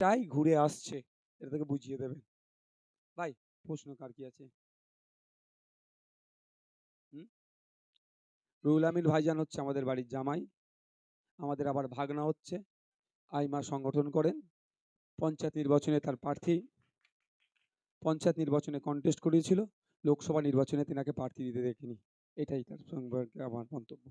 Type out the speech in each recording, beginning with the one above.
তাই ঘুরে আসছে, এটা থেকে বুঝিয়ে দেবেন। ভাই, প্রশ্ন কার কি আছে? হুম? রুহুল আমিন ভাইজান হচ্ছে আমাদের বাড়ির জামাই, আমাদের আবার ভাগনা হচ্ছে, আইমা সংগঠন করেন। পঞ্চায়েত নির্বাচনে তার প্রার্থী, পঞ্চায়েত নির্বাচনে কন্টেস্ট করেছিল, লোকসভা নির্বাচনে তিনাকে প্রার্থী দিতে দেখিনি। এটাই তার সম্পর্কে আমার মন্তব্য।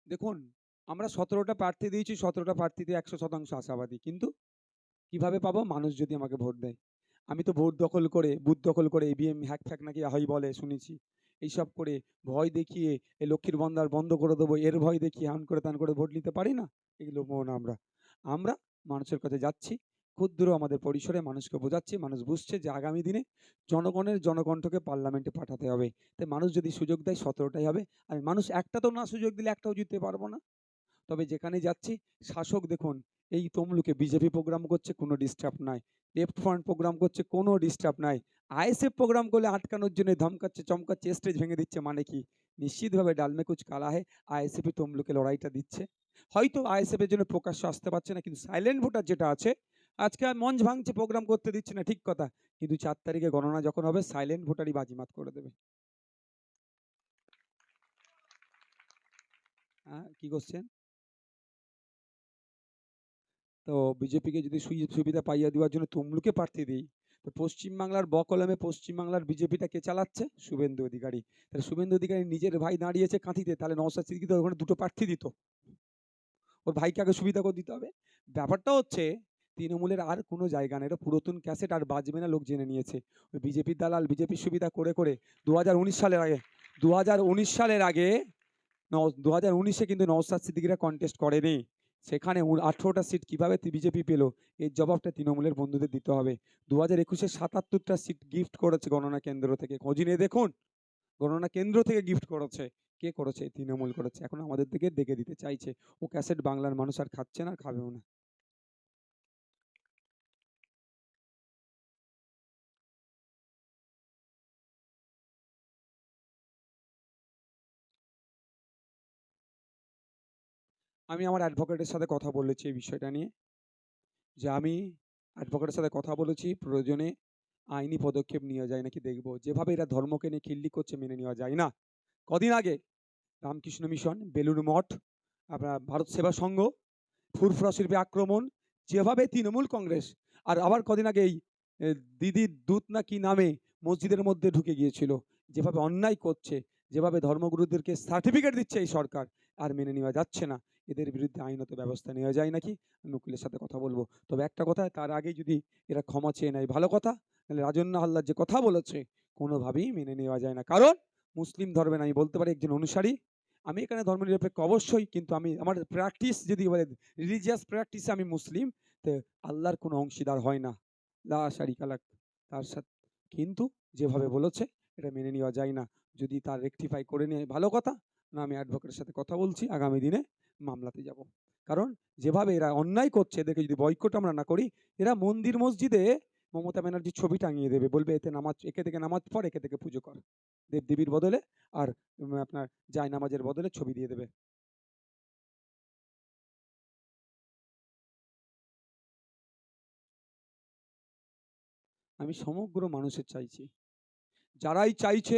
দেখুন, আমরা ১৭টা প্রার্থী দিয়েছি, ১৭টা প্রার্থীতে ১০০% আশাবাদী। কিন্তু কিভাবে পাবো? মানুষ যদি আমাকে ভোট দেয়। আমি তো ভোট দখল করে, বুথ দখল করে ইভিএম হ্যাক ফ্যাক নাকি হয় বলে শুনেছি। এইসব করে ভয় দেখিয়ে এই লক্ষ্মীর ভান্ডার বন্ধ করে দেবো, এর ভয় দেখিয়ে হান করে ত্যান করে ভোট নিতে পারি না। এগুলো না আমরা। আমরা মানুষের কাছে যাচ্ছি, ক্ষুদ্র আমাদের পরিসরে মানুষকে বোঝাচ্ছি, মানুষ বুঝছে যে আগামী দিনে জনগণের জনকণ্ঠকে পার্লামেন্টে পাঠাতে হবে। তাই মানুষ যদি সুযোগ দেয় ১৭টাই হবে। আর মানুষ একটা তো না সুযোগ দিলে একটাও জিততে পারবো না। তবে যেখানে যাচ্ছি শাসক দেখুন, এই তমলুকে বিজেপি প্রোগ্রাম করছে, কোনো ডিস্টার্ব নাই। লেফট ফ্রন্ট প্রোগ্রাম করছে, কোনো ডিস্টার্ব নাই। আইএসএফ প্রোগ্রাম করলে আটকানোর জন্য ধমকাচ্ছে, চমকাচ্ছে, স্টেজ ভেঙে দিচ্ছে, মানে কি? নিশ্চিতভাবে ডাল মে কুছ কালা है। আইএসএফই তমলুকে লড়াইটা দিচ্ছে। হয়তো আইএসএফ এর জন্য প্রকাশ্য আসতে পারছে না, কিন্তু সাইলেন্ট ভোটার যেটা আছে, আজকে আর মঞ্চ ভাঙছে, প্রোগ্রাম করতে দিচ্ছে না, ঠিক কথা। কিন্তু ৪ তারিখে গণনা যখন হবে সাইলেন্ট ভোটারই বাজিমাত করে দেবে। হ্যাঁ, কি করছেন? তো বিজেপিকে যদি সুবিধা পাইয়ে দেওয়ার জন্য তমলুকে প্রার্থী দিই, তো পশ্চিমবাংলার বকলমে পশ্চিমবাংলার বিজেপিটা কে চালাচ্ছে? শুভেন্দু অধিকারী। তাহলে শুভেন্দু অধিকারী নিজের ভাই দাঁড়িয়েছে কাঁথিতে, তাহলে নওশাদ সিদ্দিকী তো ওখানে দুটো প্রার্থী দিত। ওর ভাইকে আগে সুবিধা করে দিতে হবে। ব্যাপারটা হচ্ছে তৃণমূলের আর কোনো জায়গা নেই, এটা পুরাতন ক্যাসেট, আর বাজবে না, লোক জেনে নিয়েছে। ওই বিজেপির দালাল বিজেপির সুবিধা করে করে ২০১৯ সালের আগে ২০১৯ সালের আগে ২০১৯-এ কিন্তু নওশাদ সিদ্দিকীরা কন্টেস্ট করেনি। সেখানে ১৮টা সিট কিভাবে বিজেপি পেল? এর জবাবটা তৃণমূলের বন্ধুদের দিতে হবে। ২০২১-এ ৭৭টা সিট গিফট করেছে গণনা কেন্দ্র থেকে। খোঁজ নিয়ে দেখুন, গণনা কেন্দ্র থেকে গিফট করেছে। কে করেছে? তৃণমূল করেছে। এখন আমাদের দিকে দেখে দিতে চাইছে। ও ক্যাসেট বাংলার মানুষ আর খাচ্ছে না, খাবেও না। আমি আমার অ্যাডভোকেটের সাথে কথা বলেছি এই বিষয়টা নিয়ে, যে আমি অ্যাডভোকেটের সাথে কথা বলেছি, প্রয়োজনে আইনি পদক্ষেপ নেওয়া যায় নাকি দেখব। যেভাবে এরা ধর্মকে নিয়ে খিল্লি করছে মেনে নেওয়া যায় না। কদিন আগে রামকৃষ্ণ মিশন, বেলুড় মঠ, আপনার ভারত সেবা সংঘ, ফুরফুরা শিল্পে আক্রমণ, যেভাবে তৃণমূল কংগ্রেস, আর আবার কদিন আগে এই দিদির দূত না কি নামে মসজিদের মধ্যে ঢুকে গিয়েছিল, যেভাবে অন্যায় করছে, যেভাবে ধর্মগুরুদেরকে সার্টিফিকেট দিচ্ছে এই সরকার, আর মেনে নেওয়া যাচ্ছে না। এদের বিরুদ্ধে আইনত ব্যবস্থা নেওয়া যায় নাকি আমি উকিলের সাথে কথা বলবো। তবে একটা কথা, তার আগে যদি এরা ক্ষমা চেয়ে নেয় ভালো কথা, নাহলে রাজন্য হালদার যে কথা বলেছে কোনোভাবেই মেনে নেওয়া যায় না। কারণ মুসলিম ধর্মের আমি বলতে পারি একজন অনুসারী, আমি এখানে ধর্মনিরপেক্ষ অবশ্যই, কিন্তু আমি আমার প্র্যাকটিস যদি বলে রিলিজিয়াস প্র্যাকটিসে আমি মুসলিম, তো আল্লাহর কোনো অংশীদার হয় না, লা শারিকা লাক, তার সাথে। কিন্তু যেভাবে বলেছে এটা মেনে নেওয়া যায় না। যদি তার রেকটিফাই করে নেয় ভালো কথা, না আমি অ্যাডভোকেটের সাথে কথা বলছি, আগামী দিনে মামলাতে যাব। কারণ যেভাবে এরা অন্যায় করছে, এদেরকে যদি বয়কট আমরা না করি, এরা মন্দির মসজিদে মমতা ব্যানার্জির ছবি টাঙিয়ে দেবে, বলবে এতে নামাজ, একে থেকে নামাজ পড়, একে থেকে পুজো কর, দেবদেবীর বদলে। আর আপনার জায়নামাজের বদলে ছবি দিয়ে দেবে। আমি সমগ্র মানুষের চাইছি, যারাই চাইছে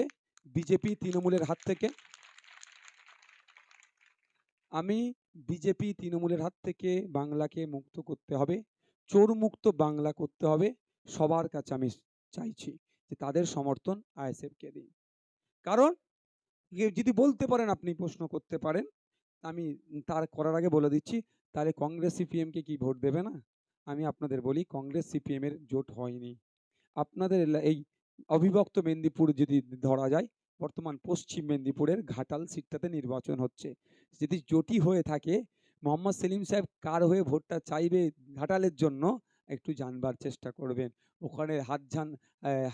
বিজেপি তৃণমূলের হাত থেকে, আমি বিজেপি তৃণমূলের হাত থেকে বাংলাকে মুক্ত করতে হবে, চোর মুক্ত বাংলা করতে হবে। সবার কাছে আমি চাইছি যে তাদের সমর্থন আইএসএফকে দিন। কারণ যদি বলতে পারেন, আপনি প্রশ্ন করতে পারেন, আমি তার করার আগে বলে দিচ্ছি, তাহলে কংগ্রেস সিপিএমকে কি ভোট দেবে না? আমি আপনাদের বলি, কংগ্রেস সিপিএম এর জোট হয়নি। আপনাদের এই অবিভক্ত মেদিনীপুর যদি ধরা যায়, বর্তমান পশ্চিম মেদিনীপুরের ঘাটাল সিটটাতে নির্বাচন হচ্ছে। যদি জোটই হয়ে থাকে, মোহাম্মদ সেলিম সাহেব কার হয়ে ভোটটা চাইবে ঘাটালের জন্য একটু জানবার চেষ্টা করবেন। ওখানে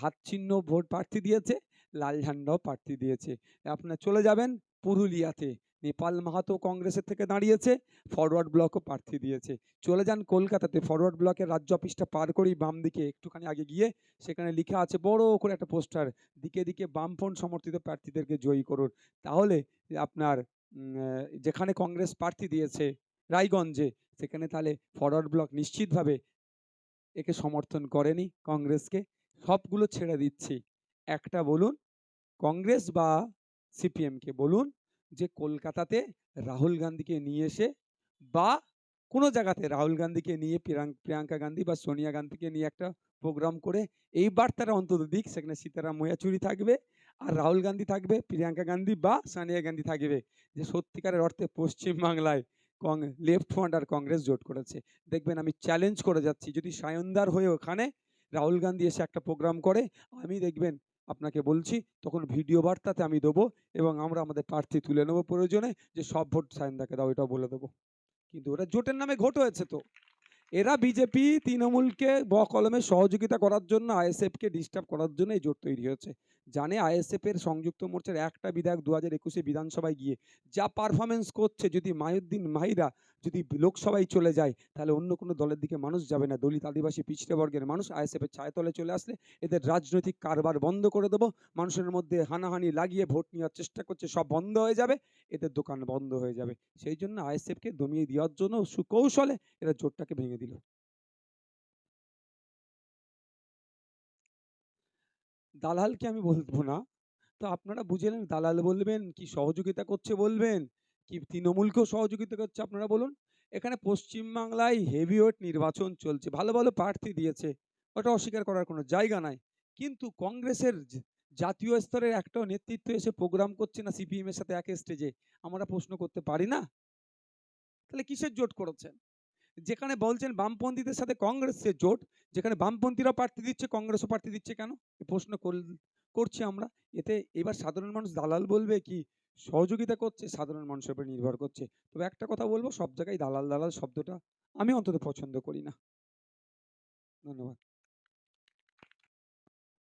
হাত চিহ্ন ভোট প্রার্থী দিয়েছে, লাল ঝান্ডাও প্রার্থী দিয়েছে। আপনারা চলে যাবেন পুরুলিয়াতে, নেপাল মাহাতো কংগ্রেসের থেকে দাঁড়িয়েছে, ফরওয়ার্ড ব্লকও প্রার্থী দিয়েছে। চলে যান কলকাতাতে, ফরওয়ার্ড ব্লকের রাজ্য অফিসটা পার করেই বাম দিকে একটুখানি আগে গিয়ে সেখানে লিখা আছে বড় করে একটা পোস্টার, দিকে দিকে বামফ্রন্ট সমর্থিত প্রার্থীদেরকে জয়ী করুন। তাহলে আপনার যেখানে কংগ্রেস প্রার্থী দিয়েছে রায়গঞ্জে, সেখানে তাহলে ফরওয়ার্ড ব্লক নিশ্চিতভাবে একে সমর্থন করেনি কংগ্রেসকে। সবগুলো ছেড়ে দিচ্ছি, একটা বলুন কংগ্রেস বা সিপিএমকে বলুন যে কলকাতাতে রাহুল গান্ধীকে নিয়ে এসে, বা কোনো জায়গাতে রাহুল গান্ধীকে নিয়ে প্রিয়াঙ্কা গান্ধী বা সোনিয়া গান্ধীকে নিয়ে একটা প্রোগ্রাম করে এইবার তারা অন্তত দিক, সেখানে সীতারাম মৈয়াচুরি থাকবে আর রাহুল গান্ধী থাকবে, প্রিয়াঙ্কা গান্ধী বা সোনিয়া গান্ধী থাকবে, যে সত্যিকারের অর্থে পশ্চিমবাংলায় লেফট ফ্রন্ট আর কংগ্রেস জোট করেছে। দেখবেন আমি চ্যালেঞ্জ করে যাচ্ছি, যদি সায়নদার হয়ে ওখানে রাহুল গান্ধী এসে একটা প্রোগ্রাম করে, আমি দেখবেন আপনাকে বলছি তখন ভিডিও বার্তাতে আমি দেবো এবং আমরা আমাদের প্রার্থী তুলে নেবো প্রয়োজনে, যে সব ভোট সায়নদাকে দাও, এটাও বলে দেবো। কিন্তু ওটা জোটের নামে ভোট হয়েছে তো। এরা বিজেপি তৃণমূলকে বকলমে সহযোগিতা করার জন্য, আইএসএফকে ডিস্টার্ব করার জন্য এই জোট তৈরি হয়েছে। জানে আইএসএফ এর সংযুক্ত মোর্চার একটা বিধায়ক 2021 বিধানসভায় গিয়ে যা পারফরমেন্স করছে, যদি মাহিউদ্দিন মাহিরা যদি লোকসভায় চলে যায়, তাহলে অন্য কোনো দলের দিকে মানুষ যাবে না। দলিত আদিবাসী পিছিয়ে বর্গের মানুষ আইএসএফ এর ছায়াতলে চলে আসলে এদের রাজনৈতিক কারবার বন্ধ করে দেবো, মানুষের মধ্যে হানাহানি লাগিয়ে ভোট নেওয়ার চেষ্টা করছে, সব বন্ধ হয়ে যাবে, এদের দোকান বন্ধ হয়ে যাবে। সেই জন্য আইএসএফকে দমিয়ে দেওয়ার জন্য সুকৌশলে এরা জোটটাকে ভেঙে দিল। দালালকে আমি বলবো না, তো আপনারা বুঝে নেন, দালাল বলবেন কি সহযোগিতা করছে বলবেন, কি তৃণমূলকেও সহযোগিতা করছে আপনারা বলুন। এখানে পশ্চিমবাংলায় হেভিওয়েট নির্বাচন চলছে, ভালো ভালো প্রার্থী দিয়েছে, ওটা অস্বীকার করার কোনো জায়গা নাই। কিন্তু কংগ্রেসের জাতীয় স্তরের একটাও নেতৃত্ব এসে প্রোগ্রাম করছে না সিপিএম এর সাথে এক স্টেজে, আমরা প্রশ্ন করতে পারি না? তাহলে কিসের জোট করেছেন? যেখানে বলছেন বামপন্থীদের সাথে কংগ্রেসের জোট, যেখানে বামপন্থীরা প্রার্থী দিচ্ছে কংগ্রেসও প্রার্থী দিচ্ছে কেন? এ প্রশ্ন করছি আমরা। এতে এবার সাধারণ মানুষ দালাল বলবে কি সহযোগিতা করছে, সাধারণ মানুষের উপর নির্ভর করছে। তবে একটা কথা বলবো, সব জায়গায় দালাল দালাল শব্দটা আমি অন্তত পছন্দ করি না। ধন্যবাদ।